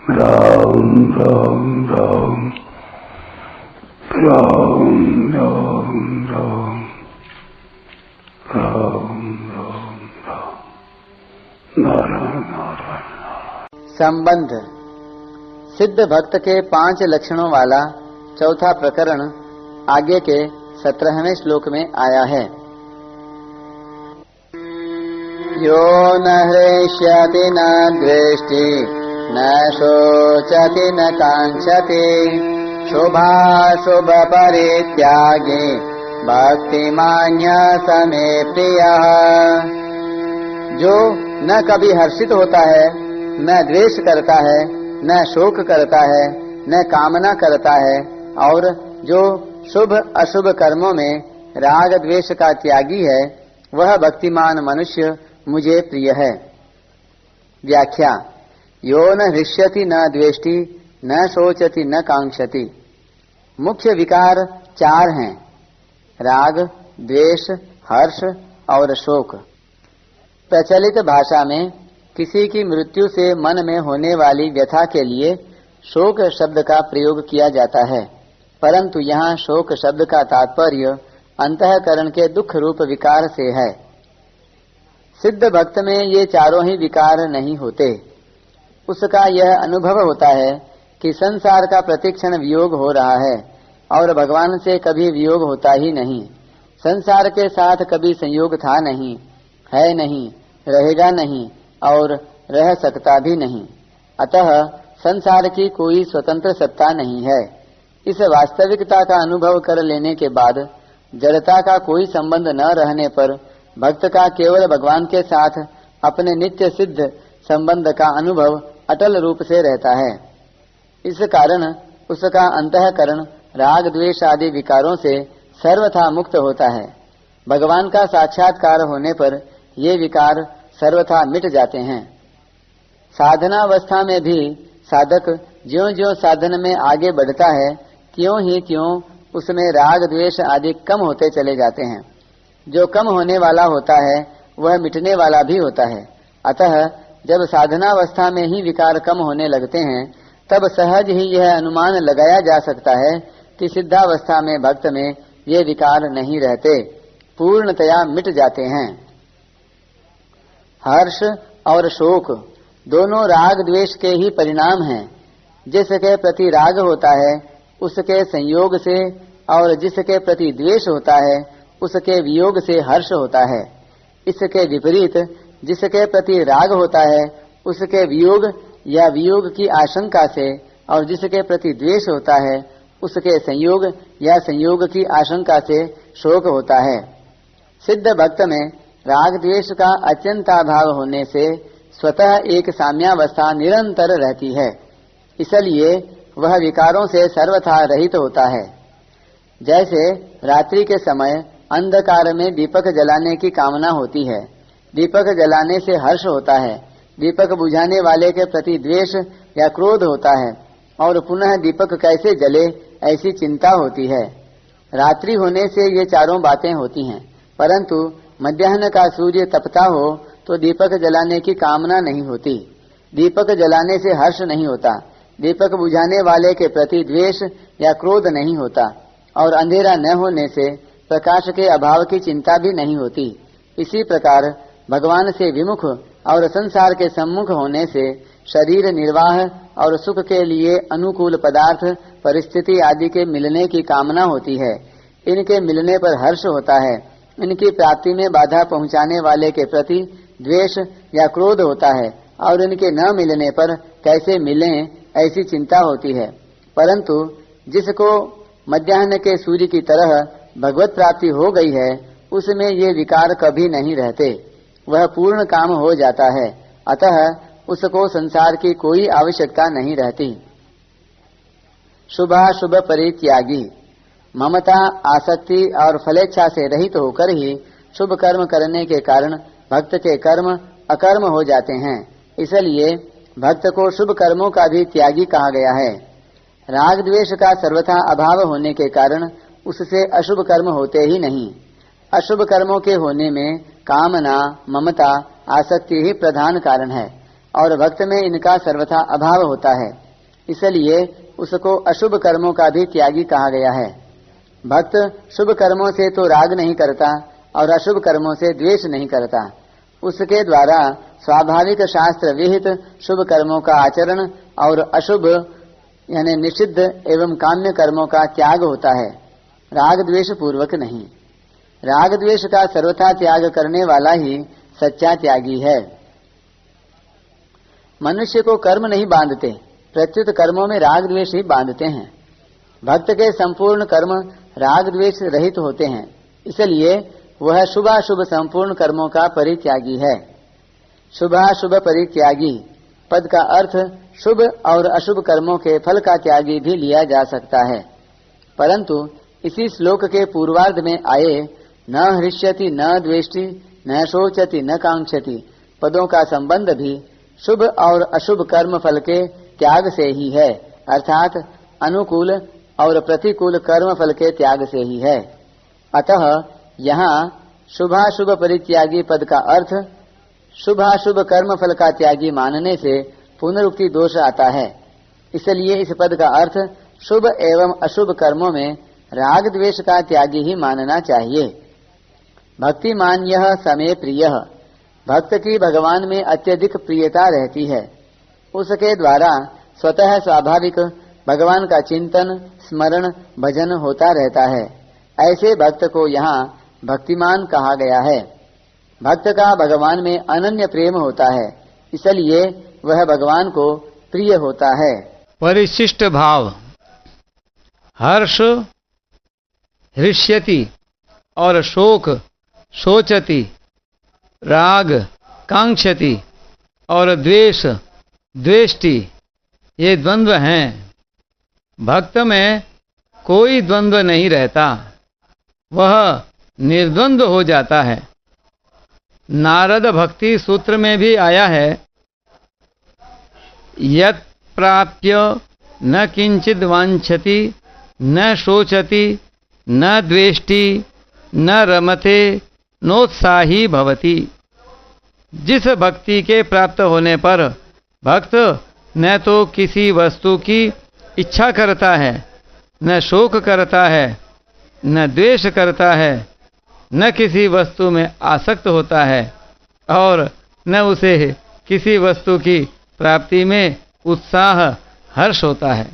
राम राम राम राम राम राम राम राम राम नारायण नारायण। संबंध सिद्ध भक्त के 5 लक्षणों वाला चौथा प्रकरण आगे के 17वें श्लोक में आया है। यो न हृष्यति न द्वेष्टि न शोचति न कांक्षति शुभाशुभ परित्यागी भक्तिमान्य समे प्रियः। जो न कभी हर्षित होता है, न द्वेष करता है, न शोक करता है, न कामना करता है, और जो शुभ अशुभ कर्मों में राग द्वेष का त्यागी है, वह भक्तिमान मनुष्य मुझे प्रिय है। व्याख्या। यो न हृष्यति न द्वेष्टि न शोचति न कांक्षति। मुख्य विकार 4 हैं, राग, द्वेष, हर्ष और शोक। प्रचलित भाषा में किसी की मृत्यु से मन में होने वाली व्यथा के लिए शोक शब्द का प्रयोग किया जाता है, परंतु यहाँ शोक शब्द का तात्पर्य अंतःकरण के दुख रूप विकार से है। सिद्ध भक्त में ये चारों ही विकार नहीं होते। उसका यह अनुभव होता है कि संसार का प्रतिक्षण वियोग हो रहा है और भगवान से कभी वियोग होता ही नहीं। संसार के साथ कभी संयोग था नहीं, है नहीं, रहेगा नहीं और रह सकता भी नहीं। अतः संसार की कोई स्वतंत्र सत्ता नहीं है। इस वास्तविकता का अनुभव कर लेने के बाद जड़ता का कोई संबंध न रहने पर भक्त का केवल भगवान के साथ अपने नित्य सिद्ध संबंध का अनुभव अटल रूप से रहता है। इस कारण उसका अंतःकरण राग द्वेष आदि विकारों से सर्वथा मुक्त होता है। भगवान का साक्षात्कार होने पर ये विकार सर्वथा मिट जाते हैं। साधनावस्था में भी साधक ज्यों-ज्यों साधन में आगे बढ़ता है, त्यों ही त्यों उसमें राग द्वेष आदि कम होते चले जाते हैं। जो कम होने वाला होता है वह मिटने वाला भी होता है। अतः जब साधनावस्था में ही विकार कम होने लगते हैं, तब सहज ही यह अनुमान लगाया जा सकता है कि सिद्धावस्था में भक्त में ये विकार नहीं रहते, पूर्णतया मिट जाते हैं। हर्ष और शोक दोनों राग द्वेष के ही परिणाम हैं। जिसके प्रति राग होता है उसके संयोग से, और जिसके प्रति द्वेष होता है उसके वियोग से हर्ष होता है। इसके विपरीत जिसके प्रति राग होता है उसके वियोग या वियोग की आशंका से, और जिसके प्रति द्वेष होता है उसके संयोग या संयोग की आशंका से शोक होता है। सिद्ध भक्त में राग द्वेष का अत्यंताभाव होने से स्वतः एक साम्यावस्था निरंतर रहती है, इसलिए वह विकारों से सर्वथा रहित होता है। जैसे रात्रि के समय अंधकार में दीपक जलाने की कामना होती है, दीपक जलाने से हर्ष होता है, दीपक बुझाने वाले के प्रति द्वेष या क्रोध होता है, और पुनः दीपक कैसे जले ऐसी चिंता होती है। रात्रि होने से ये चारों बातें होती हैं, परंतु मध्याह्न का सूर्य तपता हो तो दीपक जलाने की कामना नहीं होती, दीपक जलाने से हर्ष नहीं होता, दीपक बुझाने वाले के प्रति द्वेष या क्रोध नहीं होता, और अंधेरा न होने से प्रकाश के अभाव की चिंता भी नहीं होती। इसी प्रकार भगवान से विमुख और संसार के सम्मुख होने से शरीर निर्वाह और सुख के लिए अनुकूल पदार्थ परिस्थिति आदि के मिलने की कामना होती है। इनके मिलने पर हर्ष होता है, इनकी प्राप्ति में बाधा पहुंचाने वाले के प्रति द्वेष या क्रोध होता है, और इनके न मिलने पर कैसे मिलें ऐसी चिंता होती है। परंतु जिसको मध्याह्न के सूर्य की तरह भगवत प्राप्ति हो गई है, उसमें ये विकार कभी नहीं रहते, वह पूर्ण काम हो जाता है। अतः उसको संसार की कोई आवश्यकता नहीं रहती। शुभाशुभ परित्यागी ममता, आसक्ति और फलेच्छा से रहित होकर ही शुभ कर्म करने के कारण भक्त के कर्म अकर्म हो जाते हैं। इसलिए भक्त को शुभ कर्मों का भी त्यागी कहा गया है। राग द्वेष का सर्वथा अभाव होने के कारण उससे अशुभ कर्म होते ही नहीं। अशुभ कर्मों के होने में कामना, ममता, आसक्ति ही प्रधान कारण है। और भक्त में इनका सर्वथा अभाव होता है, इसलिए उसको अशुभ कर्मों का भी त्यागी कहा गया है। भक्त शुभ कर्मों से तो राग नहीं करता और अशुभ कर्मों से द्वेष नहीं करता। उसके द्वारा स्वाभाविक शास्त्र विहित शुभ कर्मों का आचरण और अशुभ यानी निषिद्ध एवं काम्य कर्मों का त्याग होता है, राग द्वेष पूर्वक नहीं। राग द्वेष का सर्वथा त्याग करने वाला ही सच्चा त्यागी है। मनुष्य को कर्म नहीं बांधते, प्रत्युत कर्मों में राग द्वेष ही बांधते हैं। भक्त के संपूर्ण कर्म राग द्वेष रहित होते हैं, इसलिए वह शुभाशुभ संपूर्ण कर्मों का परित्यागी है। शुभाशुभ परित्यागी पद का अर्थ शुभ और अशुभ कर्मों के फल का त्यागी भी लिया जा सकता है, परंतु इसी श्लोक के पूर्वार्ध में आए न हृष्यति न द्वेष्टि न शोचति न कांक्षति पदों का संबंध भी शुभ और अशुभ कर्म फल के त्याग से ही है, अर्थात अनुकूल और प्रतिकूल कर्म फल के त्याग से ही है। अतः यहाँ शुभाशुभ परित्यागी पद का अर्थ शुभाशुभ कर्म फल का त्यागी मानने से पुनरुक्ति दोष आता है, इसलिए इस पद का अर्थ शुभ एवं अशुभ कर्मों में राग द्वेष का त्यागी ही मानना चाहिए। भक्तिमान यह समय प्रिय, भक्त की भगवान में अत्यधिक प्रियता रहती है। उसके द्वारा स्वतः स्वाभाविक भगवान का चिंतन स्मरण भजन होता रहता है। ऐसे भक्त को यहाँ भक्तिमान कहा गया है। भक्त का भगवान में अनन्य प्रेम होता है, इसलिए वह भगवान को प्रिय होता है। परिशिष्ट भाव हर्ष हृष्यति और शोक शोचति, राग कांक्षति और द्वेष द्वेष्टि, ये द्वंद्व हैं। भक्त में कोई द्वंद्व नहीं रहता, वह निर्द्वंद्व हो जाता है। नारद भक्ति सूत्र में भी आया है, यत् प्राप्य न किंचिद वांछति न शोचति न द्वेष्टि न रमते नोत्साही भवति। जिस भक्ति के प्राप्त होने पर भक्त न तो किसी वस्तु की इच्छा करता है, न शोक करता है, न द्वेष करता है, न किसी वस्तु में आसक्त होता है और न उसे किसी वस्तु की प्राप्ति में उत्साह हर्ष होता है।